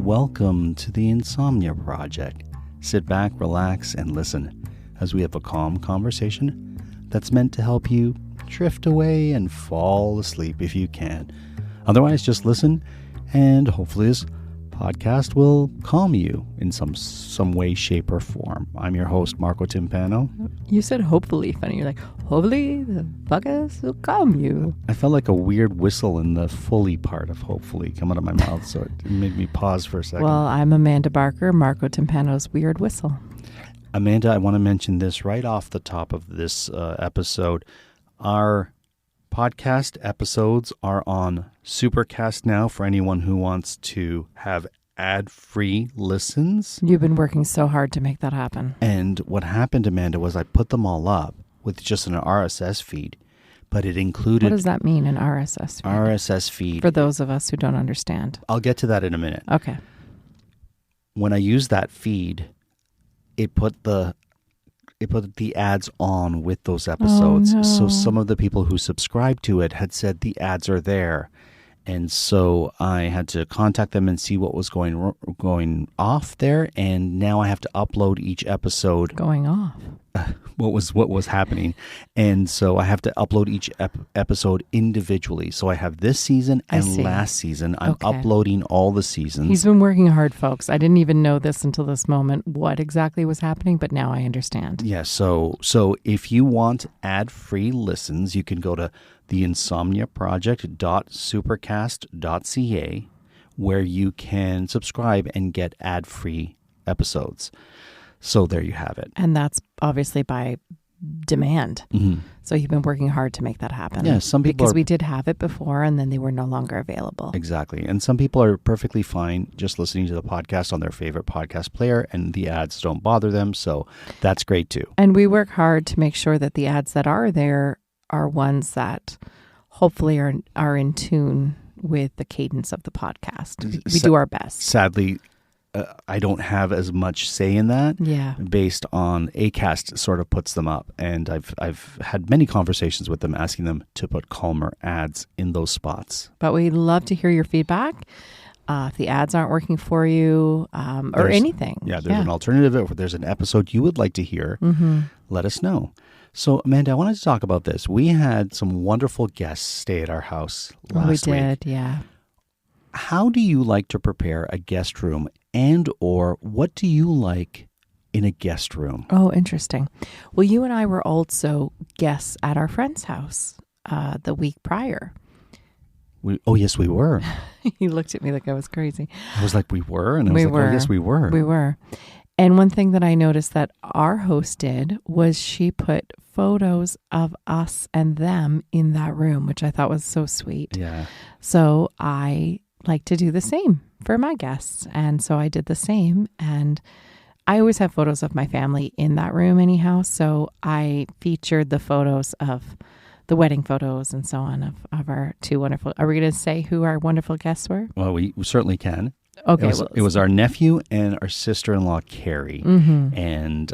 Welcome to the Insomnia Project. Sit back, relax, and listen as we have a calm conversation that's meant to help you drift away and fall asleep if you can. Otherwise, just listen, and hopefully this podcast will calm you in some way, shape, or form. I'm your host, Marco Timpano. You said hopefully funny. You're like, hopefully the podcast will calm you. I felt like a weird whistle in the fully part of hopefully come out of my mouth, so it made me pause for a second. Well, I'm Amanda Barker, Marco Timpano's weird whistle. Amanda, I want to mention this right off the top of this episode. Our podcast episodes are on Supercast now for anyone who wants to have ad-free listens. You've been working so hard to make that happen. And what happened, Amanda, was I put them all up with just an RSS feed, but it included... What does that mean, an RSS feed? RSS feed. For those of us who don't understand. I'll get to that in a minute. Okay. When I used that feed, it put the ads on with those episodes. Oh, no. So some of the people who subscribed to it had said the ads are there. And so I had to contact them and see what was going off there. And now I have to upload each episode. Going off. What was happening. And so I have to upload each episode individually. So I have this season and last season. I'm uploading all the seasons. He's been working hard, folks. I didn't even know this until this moment, what exactly was happening, but now I understand. Yeah, so if you want ad-free listens, you can go to theinsomniaproject.supercast.ca, where you can subscribe and get ad-free episodes. So there you have it. And that's obviously by demand. Mm-hmm. So you've been working hard to make that happen. Yeah, some people because we did have it before and then they were no longer available. Exactly. And some people are perfectly fine just listening to the podcast on their favorite podcast player and the ads don't bother them. So that's great too. And we work hard to make sure that the ads that are there are ones that hopefully are in tune with the cadence of the podcast. We do our best. Sadly, I don't have as much say in that. Yeah. Based on Acast sort of puts them up, and I've had many conversations with them asking them to put calmer ads in those spots. But we love to hear your feedback. If the ads aren't working for you, or anything. Yeah, there's an alternative. If there's an episode you would like to hear, let us know. So, Amanda, I wanted to talk about this. We had some wonderful guests stay at our house last week. We did, yeah. How do you like to prepare a guest room, and or what do you like in a guest room? Oh, interesting. Well, you and I were also guests at our friend's house the week prior. Yes, we were. He looked at me like I was crazy. I was like, we were? And I was like, oh, yes, we were. We were. And one thing that I noticed that our host did was she put photos of us and them in that room, which I thought was so sweet. Yeah. So I like to do the same for my guests. And so I did the same. And I always have photos of my family in that room anyhow. So I featured the photos of the wedding photos and so on of our two wonderful... Are we going to say who our wonderful guests were? Well, we certainly can. Okay. It was our nephew and our sister-in-law, Carrie. Mm-hmm. And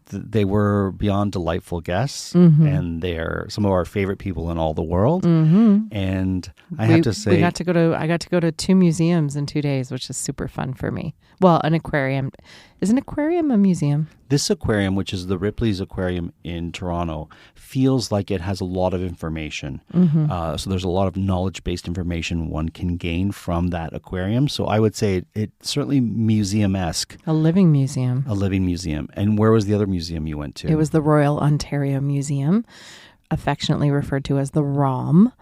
they were beyond delightful guests. Mm-hmm. And they're some of our favorite people in all the world. Mm-hmm. And I have to say... I got to go to 2 museums in 2 days, which is super fun for me. Well, an aquarium. Is an aquarium a museum? This aquarium, which is the Ripley's Aquarium in Toronto, feels like it has a lot of information. Mm-hmm. So there's a lot of knowledge-based information one can gain from that aquarium. So I would say it's certainly museum-esque. A living museum. A living museum. And where was the other museum you went to? It was the Royal Ontario Museum, affectionately referred to as the ROM.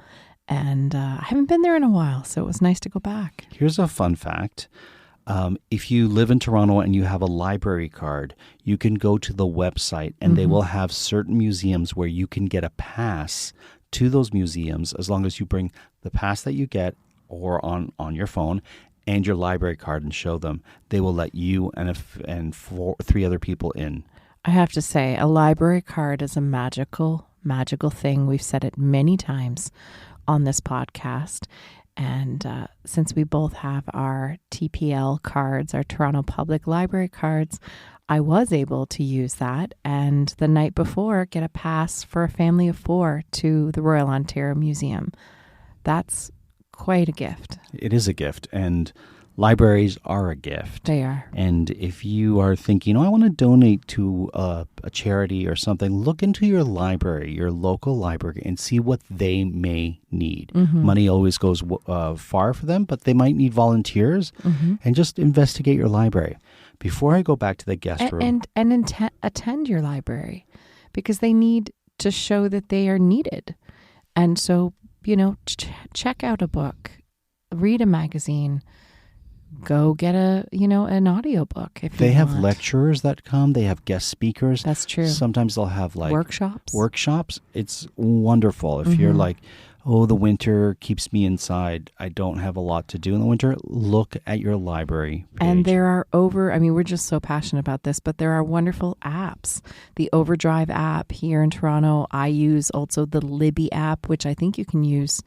And I haven't been there in a while, so it was nice to go back. Here's a fun fact. If you live in Toronto and you have a library card, you can go to the website and they will have certain museums where you can get a pass to those museums as long as you bring the pass that you get or on your phone and your library card and show them. They will let you and 3 other people in. I have to say, a library card is a magical thing. We've said it many times on this podcast. And since we both have our TPL cards, our Toronto Public Library cards, I was able to use that. And the night before, get a pass for a family of 4 to the Royal Ontario Museum. That's quite a gift. It is a gift. And libraries are a gift. They are. And if you are thinking, I want to donate to a charity or something, look into your library, your local library, and see what they may need. Money always goes far for them, but they might need volunteers. And just investigate your library. Before I go back to the guest room. And attend your library, because they need to show that they are needed. And so, check out a book, read a magazine, go get an audiobook if they you have want. lecturers that come. They have guest speakers. That's true. Sometimes they'll have workshops. It's wonderful. If you're like, the winter keeps me inside, I don't have a lot to do in the winter, look at your library page. And there are we're just so passionate about this, but there are wonderful apps. The Overdrive app here in Toronto. I use also the Libby app, which I think you can use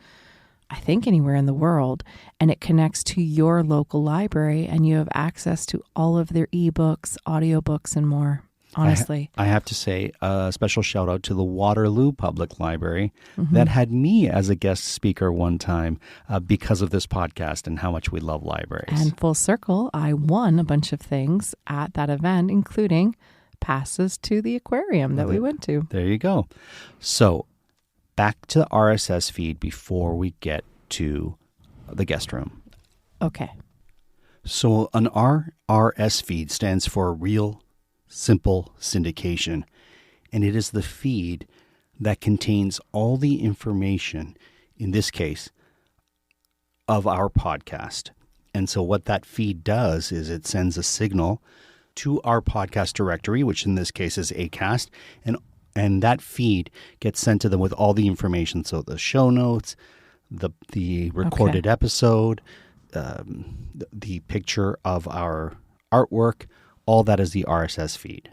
anywhere in the world, and it connects to your local library, and you have access to all of their ebooks, audiobooks, and more. Honestly, I have to say a special shout out to the Waterloo Public Library that had me as a guest speaker one time because of this podcast and how much we love libraries. And full circle, I won a bunch of things at that event, including passes to the aquarium that we went to. There you go. So back to the RSS feed before we get to the guest room. Okay. So an RRS feed stands for Real Simple Syndication, and it is the feed that contains all the information, in this case, of our podcast. And so what that feed does is it sends a signal to our podcast directory, which in this case is Acast, and that feed gets sent to them with all the information. So the show notes, the recorded episode, the picture of our artwork, all that is the RSS feed.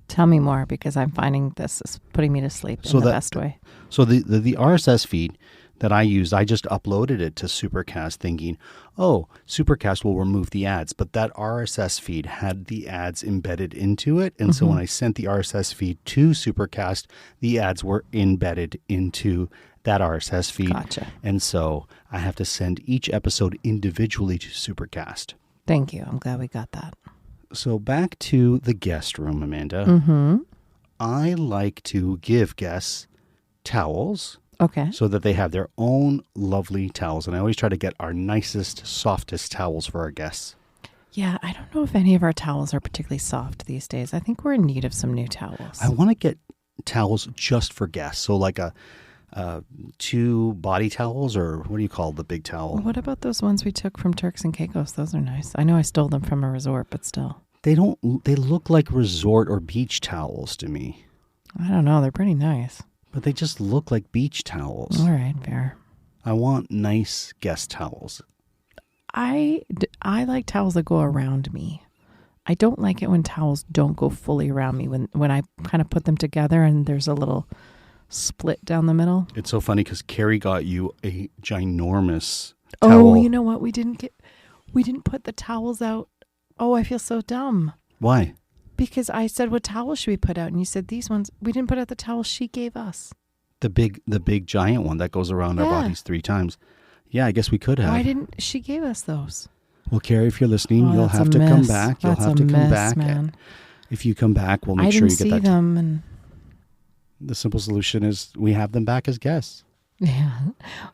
Tell me more, because I'm finding this is putting me to sleep in the best way. So the RSS feed that I used, I just uploaded it to Supercast thinking, Supercast will remove the ads. But that RSS feed had the ads embedded into it. And so when I sent the RSS feed to Supercast, the ads were embedded into that RSS feed. Gotcha. And so I have to send each episode individually to Supercast. Thank you. I'm glad we got that. So back to the guest room, Amanda. I like to give guests towels. Okay. So that they have their own lovely towels. And I always try to get our nicest, softest towels for our guests. Yeah, I don't know if any of our towels are particularly soft these days. I think we're in need of some new towels. I want to get towels just for guests. So like 2 body towels, or what do you call the big towel? Well, what about those ones we took from Turks and Caicos? Those are nice. I know I stole them from a resort, but still. They look like resort or beach towels to me. I don't know. They're pretty nice. But they just look like beach towels. All right, fair. I want nice guest towels. I like towels that go around me. I don't like it when towels don't go fully around me. When I kind of put them together and there's a little split down the middle. It's so funny because Carrie got you a ginormous towel. Oh, you know what? We didn't put the towels out. Oh, I feel so dumb. Why? Because I said, what towel should we put out? And you said these ones. We didn't put out the towel she gave us. The big giant one that goes around our bodies 3 times. Yeah, I guess we could have. Why didn't she gave us those? Well, Carrie, if you're listening, you'll have to come back. You'll have to come back. Man. If you come back, we'll make sure you get that. I didn't see them. And the simple solution is we have them back as guests. Yeah,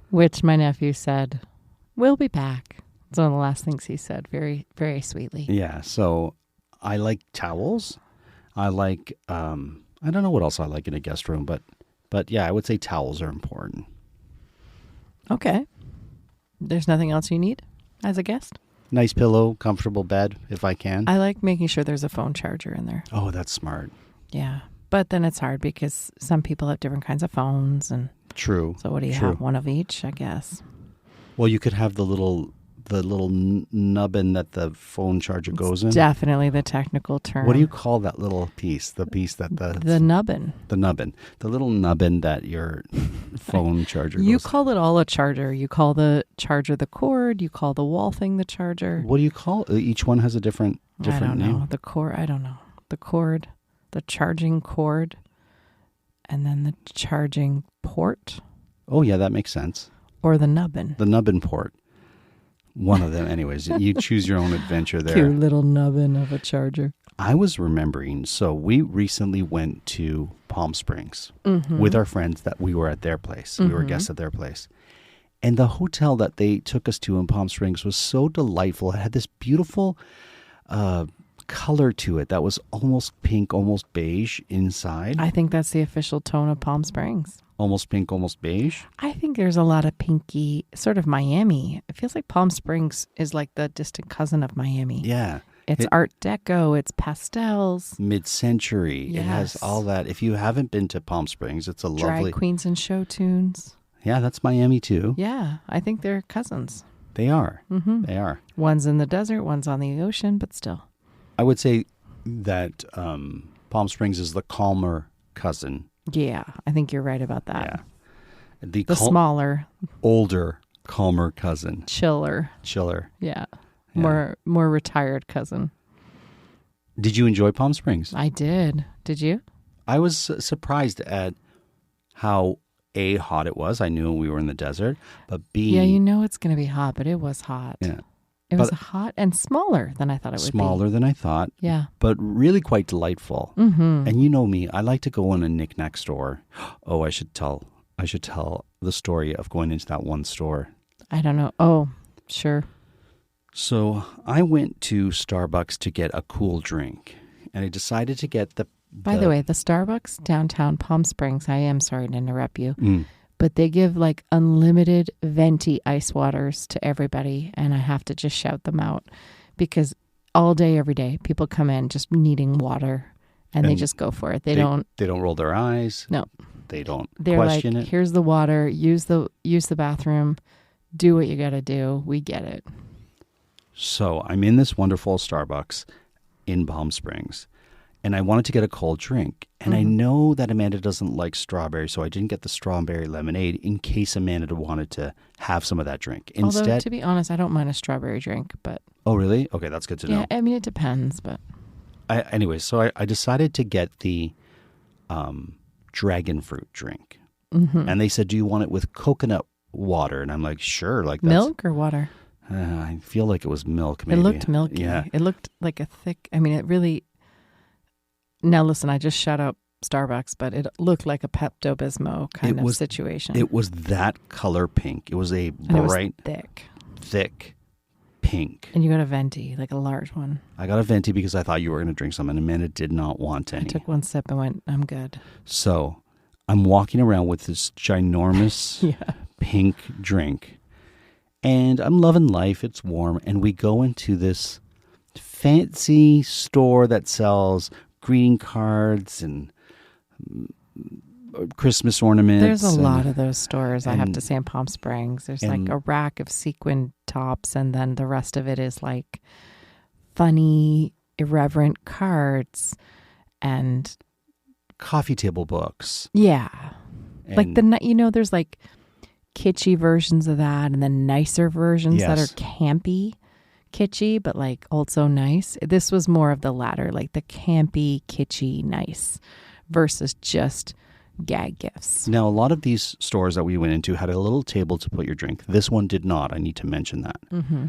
which my nephew said, we'll be back. It's one of the last things he said, very, very sweetly. Yeah, so I like towels. I like, I don't know what else I like in a guest room, but yeah, I would say towels are important. Okay. There's nothing else you need as a guest? Nice pillow, comfortable bed, if I can. I like making sure there's a phone charger in there. Oh, that's smart. Yeah. But then it's hard because some people have different kinds of phones. And True. So what do you have? One of each, I guess. Well, you could have the little nubbin that the phone charger goes in. Definitely the technical term. What do you call that little piece? The piece that the nubbin. The nubbin. The little nubbin that your phone charger goes. You call it all a charger. You call the charger the cord. You call the wall thing the charger. What do you call? Each one has a different name. I don't know. The cord. I don't know. The cord, the charging cord, and then the charging port. Oh yeah, that makes sense. Or the nubbin. The nubbin port. One of them. Anyways, you choose your own adventure there. Cute little nubbin of a charger. I was remembering, so we recently went to Palm Springs Mm-hmm. with our friends that we were at their place. We were guests at their place. And the hotel that they took us to in Palm Springs was so delightful. It had this beautiful color to it that was almost pink, almost beige inside. I think that's the official tone of Palm Springs. Almost pink, almost beige. I think there's a lot of pinky, sort of Miami. It feels like Palm Springs is like the distant cousin of Miami. Yeah. It's Art Deco, it's pastels. Mid-century. Yes. It has all that. If you haven't been to Palm Springs, it's a lovely... Drag queens and show tunes. Yeah, that's Miami too. Yeah, I think they're cousins. They are. Mm-hmm. They are. One's in the desert, one's on the ocean, but still. I would say that Palm Springs is the calmer cousin. Yeah, I think you're right about that. Yeah. The smaller, older, calmer cousin. chiller. Yeah. More retired cousin. Did you enjoy Palm Springs? I did. Did you? I was surprised at how A, hot it was. I knew we were in the desert, but B... Yeah, you know it's going to be hot, but it was hot. Yeah. It was hot and smaller than I thought it would be. Smaller than I thought. Yeah. But really quite delightful. Mm-hmm. And you know me, I like to go in a knick-knack store. Oh, I should tell the story of going into that one store. I don't know. Oh, sure. So I went to Starbucks to get a cool drink, and I decided to get By the way, the Starbucks downtown Palm Springs, I am sorry to interrupt you, but they give like unlimited venti ice waters to everybody, and I have to just shout them out because all day, every day, people come in just needing water, and they just go for it. They don't roll their eyes. No. They don't They're question like, it. Here's the water, use the bathroom, do what you got to do. We get it. So I'm in this wonderful Starbucks in Palm Springs, and I wanted to get a cold drink. And I know that Amanda doesn't like strawberry, so I didn't get the strawberry lemonade in case Amanda wanted to have some of that drink. Instead, although, to be honest, I don't mind a strawberry drink, but... Oh, really? Okay, that's good to know. Yeah, I mean, it depends, but... Anyway, so I decided to get the dragon fruit drink. Mm-hmm. And they said, do you want it with coconut water? And I'm like, sure. Like milk or water? I feel like it was milk, maybe. It looked milky. Yeah. It looked like a thick... I mean, it really... Now, listen, I just shut up Starbucks, but it looked like a Pepto-Bismol kind of situation. It was that color pink. It was a bright, thick pink. And you got a venti, like a large one. I got a venti because I thought you were going to drink some, and Amanda did not want any. I took one sip and went, I'm good. So I'm walking around with this ginormous pink drink, and I'm loving life. It's warm, and we go into this fancy store that sells greeting cards and Christmas ornaments. There's a lot of those stores, I have to say, in Palm Springs. There's like a rack of sequin tops, and then the rest of it is like funny, irreverent cards and coffee table books. Yeah. And like there's like kitschy versions of that, and then nicer versions that are campy. Kitschy, but like also nice. This was more of the latter, like the campy, kitschy, nice versus just gag gifts. Now, a lot of these stores that we went into had a little table to put your drink. This one did not. I need to mention that. Mm-hmm.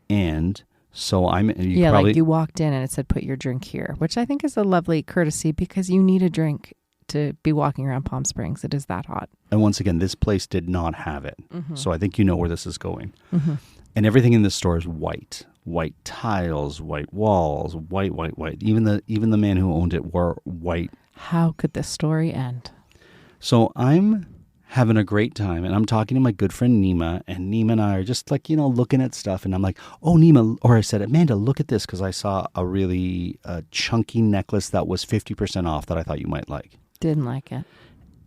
And so like you walked in and it said, put your drink here, which I think is a lovely courtesy because you need a drink to be walking around Palm Springs. It is that hot. And once again, this place did not have it. Mm-hmm. So I think you know where this is going. Mm-hmm. And everything in this store is white. White tiles, white walls, white. Even the man who owned it wore white. How could this story end? So I'm having a great time, and I'm talking to my good friend Nima, and Nima and I are just like, looking at stuff, and I'm like, oh, Nima, or I said, Amanda, look at this, because I saw a really chunky necklace that was 50% off that I thought you might like. Didn't like it.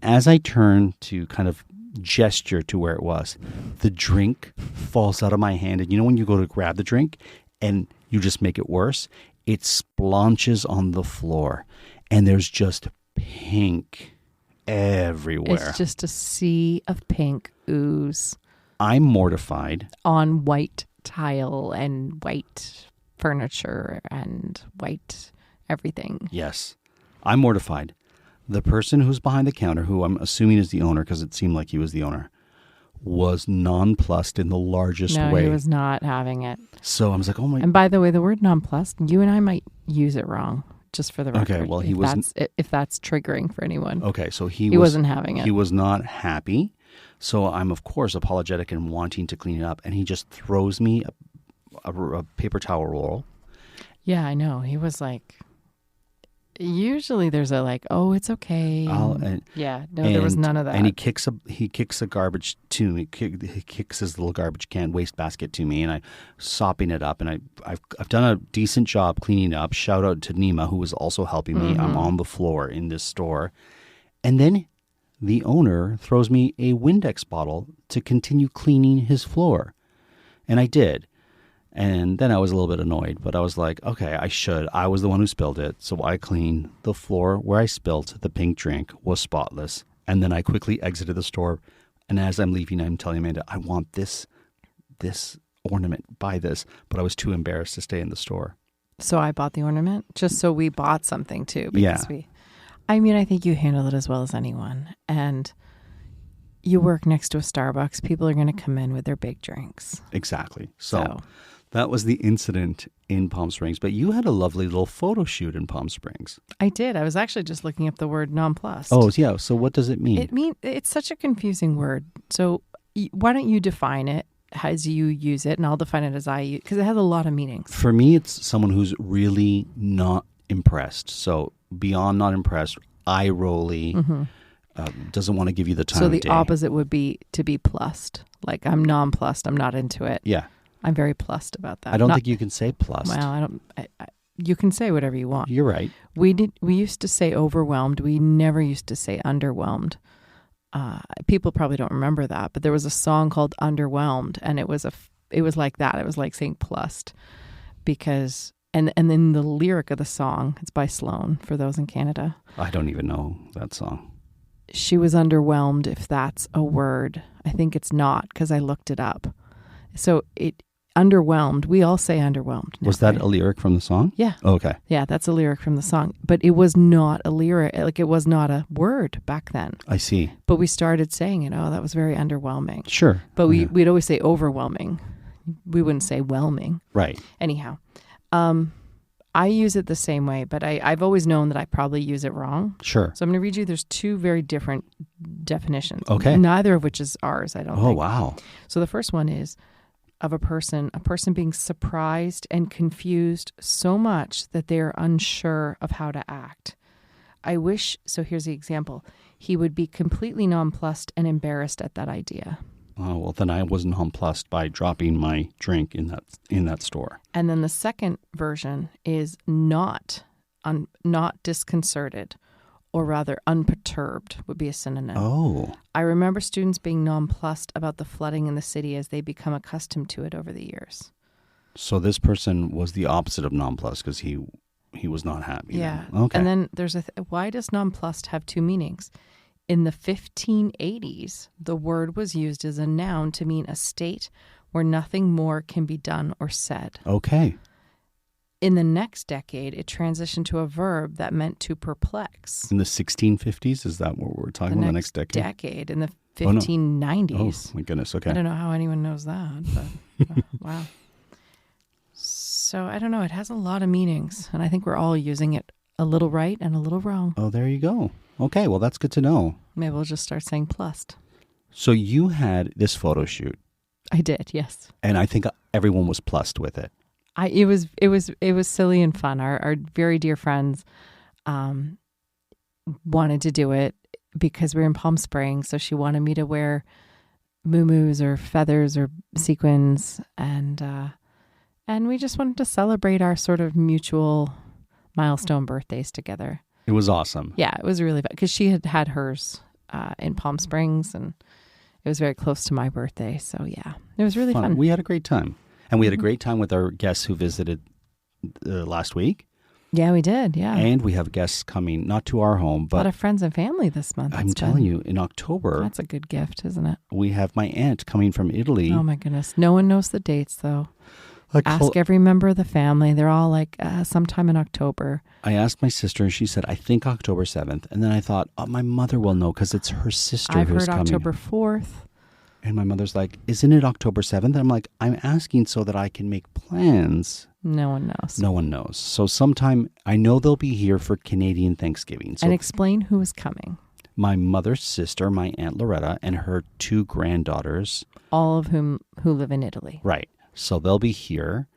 As I turn to kind of gesture to where it was, the drink falls out of my hand, and when you go to grab the drink and you just make it worse, it splotches on the floor, and there's just pink everywhere. It's just a sea of pink ooze. I'm mortified. On white tile and white furniture and white everything. Yes, I'm mortified. The person who's behind the counter, who I'm assuming is the owner because it seemed like he was the owner, was nonplussed in the largest No, way. he was not having it. So I was like, oh my. And by the way, the word nonplussed, you and I might use it wrong, just for the record. Okay, well, if that's triggering for anyone. Okay, so he wasn't having it. He was not happy. So I'm, of course, apologetic and wanting to clean it up. And he just throws me a paper towel roll. Yeah, I know. He was like, usually there's a like, oh, it's okay. There was none of that. And he kicks a garbage to me. He kicks his little garbage can wastebasket to me, and I'm sopping it up. And I've done a decent job cleaning it up. Shout out to Nima, who was also helping me. I'm on the floor in this store. And then the owner throws me a Windex bottle to continue cleaning his floor. And I did. And then I was a little bit annoyed, but I was like, okay, I should. I was the one who spilled it, so I cleaned. The floor where I spilled the pink drink was spotless. And then I quickly exited the store. And as I'm leaving, I'm telling Amanda, I want this ornament, buy this. But I was too embarrassed to stay in the store. So I bought the ornament, just so we bought something too. Because I think you handle it as well as anyone. And you work next to a Starbucks. People are going to come in with their big drinks. Exactly. So that was the incident in Palm Springs. But you had a lovely little photo shoot in Palm Springs. I did. I was actually just looking up the word nonplussed. Oh, yeah. So what does it mean? It's such a confusing word. So why don't you define it as you use it, and I'll define it as I use, because it has a lot of meanings. For me, it's someone who's really not impressed. So beyond not impressed, eye-rolly, doesn't want to give you the time of day. So the opposite would be to be plussed. Like, I'm nonplussed. I'm not into it. Yeah. I'm very plussed about that. I don't think you can say plussed. Well, you can say whatever you want. You're right. We used to say overwhelmed. We never used to say underwhelmed. People probably don't remember that, but there was a song called Underwhelmed, and it was like that. It was like saying plussed, because and then the lyric of the song, it's by Sloan for those in Canada. I don't even know that song. She was underwhelmed, if that's a word. I think it's not, because I looked it up. So underwhelmed. We all say underwhelmed now, Was that right? a lyric from the song? Yeah. Oh, okay. Yeah, that's a lyric from the song. But it was not a lyric. Like, it was not a word back then. I see. But we started saying it. Oh, that was very underwhelming. Sure. But we'd always say overwhelming. We wouldn't say whelming. Right. Anyhow, I use it the same way, but I've always known that I probably use it wrong. Sure. So I'm going to read you. There's two very different definitions. Okay. Neither of which is ours, I don't think. Oh, wow. So the first one is of a person being surprised and confused so much that they are unsure of how to act. I wish, so here's the example, he would be completely nonplussed and embarrassed at that idea. Oh, well, then I wasn't nonplussed by dropping my drink in that store. And then the second version is not disconcerted, or rather unperturbed would be a synonym. Oh. I remember students being nonplussed about the flooding in the city as they become accustomed to it over the years. So this person was the opposite of nonplussed, because he was not happy. Yeah. Then. Okay. And then there's why does nonplussed have two meanings? In the 1580s, the word was used as a noun to mean a state where nothing more can be done or said. Okay. In the next decade, it transitioned to a verb that meant to perplex. In the 1650s, is that what we're talking about? The next decade? In the 1590s. Oh, my goodness. Okay. I don't know how anyone knows that, but wow. So I don't know. It has a lot of meanings, and I think we're all using it a little right and a little wrong. Oh, there you go. Okay, well, that's good to know. Maybe we'll just start saying plussed. So you had this photo shoot. I did, yes. And I think everyone was plussed with it. It was silly and fun. Our very dear friends wanted to do it because we were in Palm Springs. So she wanted me to wear muumuus or feathers or sequins, and we just wanted to celebrate our sort of mutual milestone birthdays together. It was awesome. Yeah, it was really fun because she had hers in Palm Springs, and it was very close to my birthday. So yeah, it was really fun. We had a great time. And we had a great time with our guests who visited last week. Yeah, we did. Yeah. And we have guests coming, not to our home, but a lot of friends and family this month. I'm telling you, in October. That's a good gift, isn't it? We have my aunt coming from Italy. Oh, my goodness. No one knows the dates, though. Ask every member of the family. They're all like sometime in October. I asked my sister, and she said, I think October 7th. And then I thought, my mother will know because it's her sister who's coming. I've heard October 4th. And my mother's like, isn't it October 7th? I'm like, I'm asking so that I can make plans. No one knows. No one knows. So sometime, I know they'll be here for Canadian Thanksgiving. So And explain who is coming. my mother's sister, my Aunt Loretta, and her 2 granddaughters. All of whom who live in Italy. Right. So they'll be here,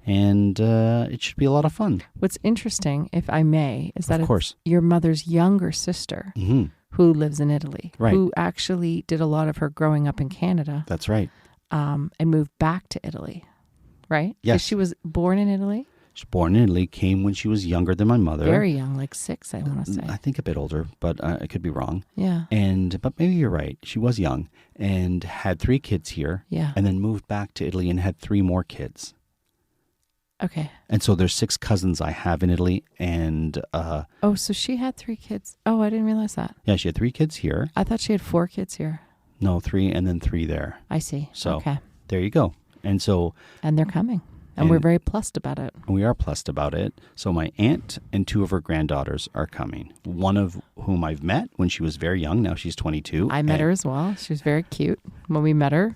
and it should be a lot of fun. What's interesting, if I may, is that Of course. it's your mother's younger sister Mm-hmm. who lives in Italy, Right. who actually did a lot of her growing up in Canada. That's right. And moved back to Italy, right? 'Cause Yes. she was born in Italy, She's born in Italy, came when she was younger than my mother. very young, like 6, I want to say. I think a bit older, but I could be wrong. Yeah. But maybe you're right. She was young and had 3 kids here. Yeah. And then moved back to Italy and had 3 more kids. Okay. And so there's 6 cousins I have in Italy, and Oh, so she had 3 kids. Oh, I didn't realize that. yeah, she had 3 kids here. I thought she had 4 kids here. No, 3, and then 3 there. I see. So Okay. there you go. And so And they're coming. And we're very plussed about it. we are plussed about it. So my aunt and 2 of her granddaughters are coming. One of whom I've met when she was very young. Now she's 22. I met her as well. She was very cute when we met her.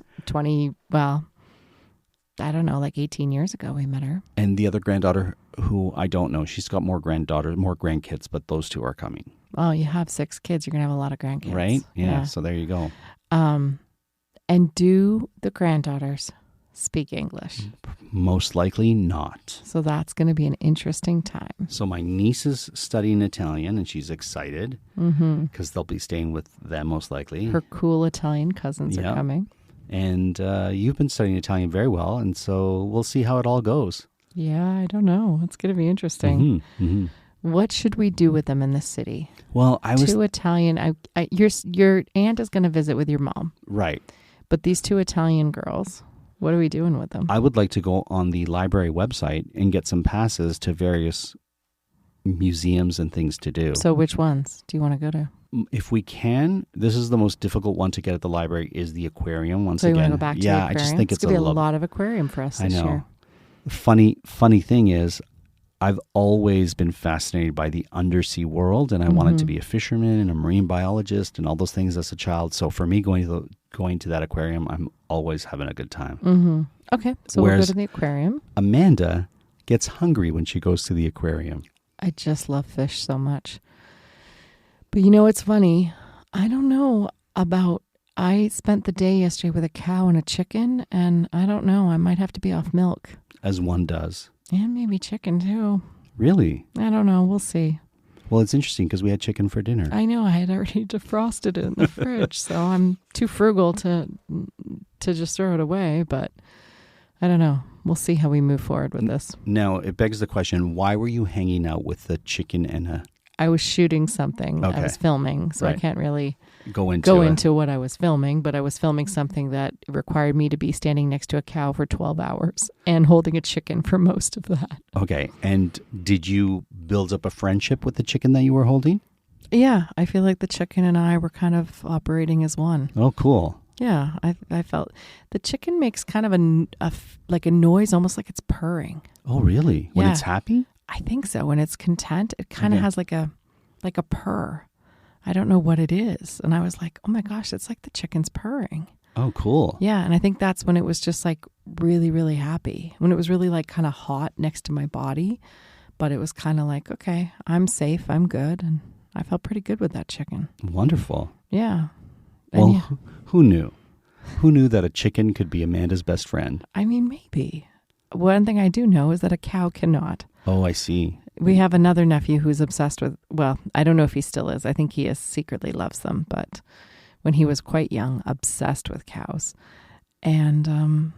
I don't know, like 18 years ago we met her. And the other granddaughter, who I don't know, she's got more grandkids, but those 2 are coming. Oh, you have 6 kids. You're going to have a lot of grandkids. Right? Yeah. So there you go. And do the granddaughters speak English? Most likely not. So that's going to be an interesting time. So my niece is studying Italian, and she's excited because they'll be staying with them most likely. Her cool Italian cousins are coming. And you've been studying Italian very well, and so we'll see how it all goes. Yeah, I don't know. It's going to be interesting. What should we do with them in the city? Well, I was 2 Italian. Your aunt is going to visit with your mom, right. but these 2 Italian girls, what are we doing with them? I would like to go on the library website and get some passes to various museums and things to do. So which ones do you want to go to? If we can, this is the most difficult one to get at the library is the aquarium once So you again. want to go back to the aquarium? I just think it's going to be a lot of aquarium for us I this know. year. Funny thing is, I've always been fascinated by the undersea world, and I wanted to be a fisherman and a marine biologist and all those things as a child. So for me, going to that aquarium, I'm always having a good time. Okay, so we'll go Whereas to the aquarium. Amanda gets hungry when she goes to the aquarium. I just love fish so much. But you know, it's funny. I don't know about, I spent the day yesterday with a cow and a chicken, and I don't know, I might have to be off milk. As one does. And maybe chicken too. Really? I don't know, we'll see. Well, it's interesting because we had chicken for dinner. I know, I had already defrosted it in the fridge, so I'm too frugal to just throw it away, but I don't know. We'll see how we move forward with this. Now, it begs the question, why were you hanging out with the chicken and a... I was shooting something. Okay. I was filming, so I can't really go into what I was filming, but I was filming something that required me to be standing next to a cow for 12 hours and holding a chicken for most of that. Okay. And did you build up a friendship with the chicken that you were holding? Yeah, I feel like the chicken and I were kind of operating as one. Oh, cool. Yeah, I felt the chicken makes kind of a noise, almost like it's purring. Oh, really? When Yeah. it's happy? I think so. When it's content, it kind of has like a purr. I don't know what it is. And I was like, oh my gosh, it's like the chicken's purring. Oh, cool. Yeah. And I think that's when it was just like really, really happy. When it was really like kind of hot next to my body. But it was kind of like, okay, I'm safe. I'm good. And I felt pretty good with that chicken. Wonderful. Yeah. Well, And who knew? Who knew that a chicken could be Amanda's best friend? I mean, maybe. One thing I do know is that a cow cannot. Oh, I see. We have another nephew who's obsessed with, well, I don't know if he still is. I think he secretly loves them. But when he was quite young, obsessed with cows. And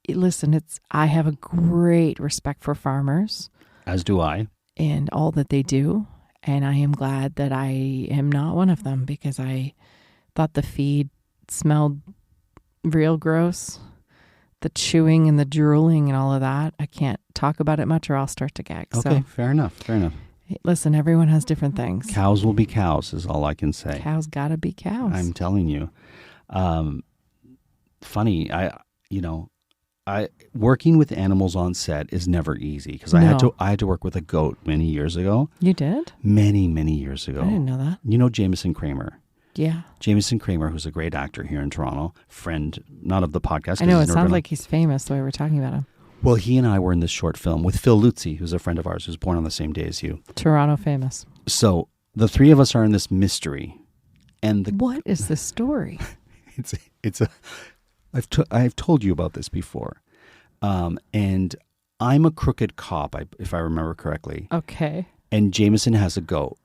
listen, I have a great respect for farmers. As do I. And all that they do. And I am glad that I am not one of them because I thought the feed smelled real gross. The chewing and the drooling and all of that. I can't talk about it much or I'll start to gag. Okay, So, fair enough. listen, everyone has different things. Cows will be cows is all I can say. Cows gotta be cows. I'm telling you. Funny, working with animals on set is never easy because I had to work with a goat many years ago. You did? Many years ago. I didn't know that. You know Jameson Kramer. Yeah. Jameson Kramer, who's a great actor here in Toronto, friend, not of the podcast. I know, it sounds like he's famous the way we're talking about him. Well, he and I were in this short film with Phil Luzzi, who's a friend of ours who's born on the same day as you. Toronto famous. So the three of us are in this mystery. And what is the story? I've told you about this before. And I'm a crooked cop, if I remember correctly. Okay. And Jameson has a goat.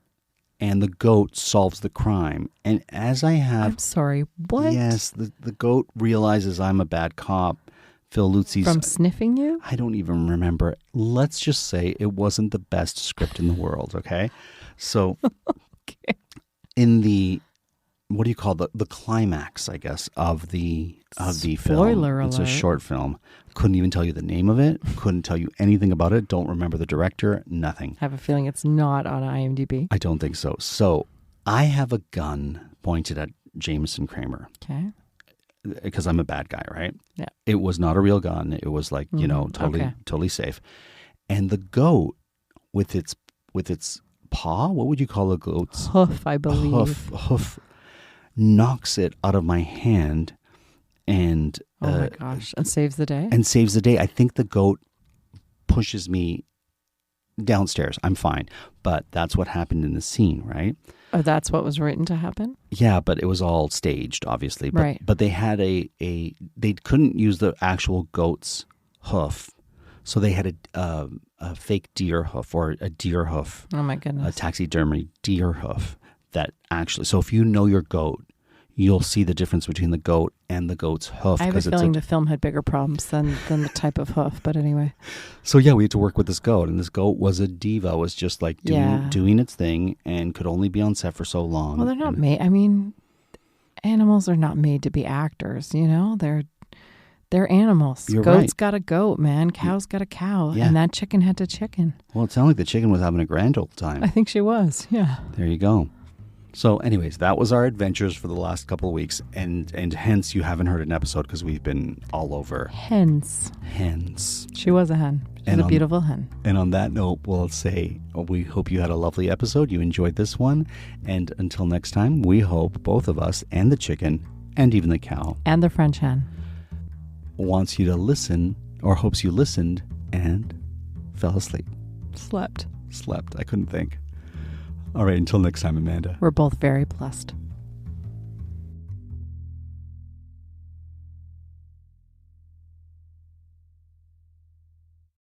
And the goat solves the crime. And as I have... I'm sorry, what? Yes, the goat realizes I'm a bad cop. Phil Luzzi's... From sniffing you? I don't even remember. Let's just say it wasn't the best script in the world, okay? So, okay. In the... What do you call the climax, I guess, of the film? Spoiler alert. It's a short film. Couldn't even tell you the name of it. Couldn't tell you anything about it. Don't remember the director. Nothing. I have a feeling it's not on IMDb. I don't think so. So I have a gun pointed at Jameson Kramer. Okay. Because I'm a bad guy, right? Yeah. It was not a real gun. It was like, totally safe. And the goat with its paw, what would you call a goat's? Hoof, I believe. Hoof. Knocks it out of my hand and oh my gosh, and saves the day. I think the goat pushes me downstairs. I'm fine, but that's what happened in the scene, right? Oh, that's what was written to happen? Yeah, but it was all staged, obviously. But, right. But they had they couldn't use the actual goat's hoof, so they had a fake deer hoof or a deer hoof. Oh my goodness. A taxidermy deer hoof. That actually, so if you know your goat, you'll see the difference between the goat and the goat's hoof. I have a feeling the film had bigger problems than the type of hoof, but anyway. So yeah, we had to work with this goat, and this goat was a diva, was just like doing its thing and could only be on set for so long. Well, they're not made, I mean, animals are not made to be actors, you know? They're animals. You're Goat's right. got a goat, man. Cow's got a cow. Yeah. And that chicken had to chicken. Well, it sounded like the chicken was having a grand old time. I think she was, yeah. There you go. So anyways, that was our adventures for the last couple of weeks, and hence you haven't heard an episode because we've been all over. Hens. She was a hen. She's a beautiful hen. And on that note, we'll say we hope you had a lovely episode. You enjoyed this one. And until next time, we hope both of us and the chicken and even the cow. And the French hen. Wants you to listen, or hopes you listened and fell asleep. Slept. I couldn't think. All right, until next time, Amanda. We're both very blessed.